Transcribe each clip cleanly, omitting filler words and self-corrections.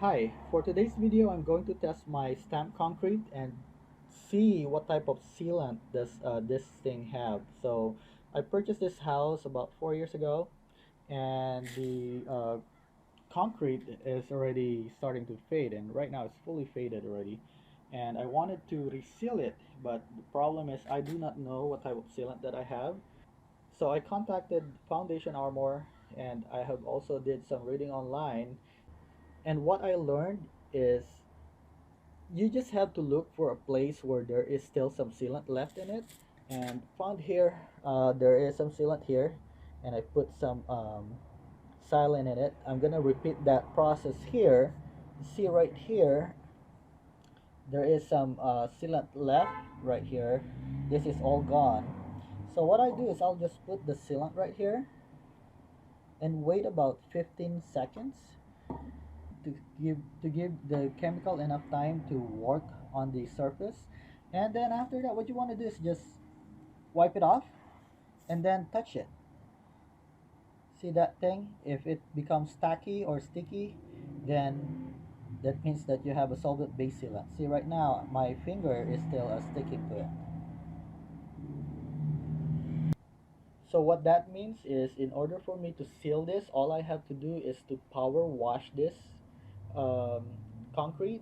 Hi, for today's video I'm going to test my stamped concrete and see what type of sealant does this thing have. So I purchased this house about 4 years ago, and the concrete is already starting to fade, and right now it's fully faded already, and I wanted to reseal it, but the problem is I do not know what type of sealant that I have. So I contacted Foundation Armor, and I have also did some reading online, and what I learned is you just have to look for a place where there is still some sealant left in it, and found here there is some sealant here, and I put some Xylene in it. I'm gonna repeat that process here. See right here, there is some sealant left right here. This is all gone. So what I do is I'll just put the sealant right here and wait about 15 seconds to give the chemical enough time to work on the surface. And then after that, what you want to do is just wipe it off and then touch it. See that thing? If it becomes tacky or sticky, then that means that you have a solvent based sealant. See, right now my finger is still sticking to it. So what that means is, in order for me to seal this, all I have to do is to power wash this um, concrete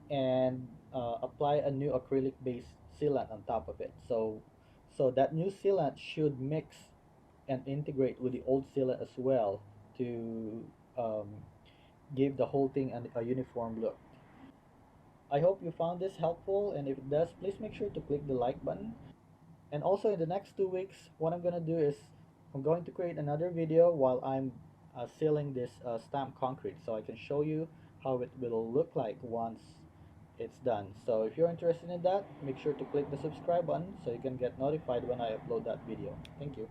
and apply a new acrylic based sealant on top of it. So that new sealant should mix and integrate with the old sealant as well to um, give the whole thing a uniform look. I hope you found this helpful, and if it does, please make sure to click the like button. And also, in the next 2 weeks, what I'm gonna do is I'm going to create another video while I'm sealing this stamped concrete, so I can show you how it will look like once it's done. So if you're interested in that, make sure to click the subscribe button so you can get notified when I upload that video. Thank you.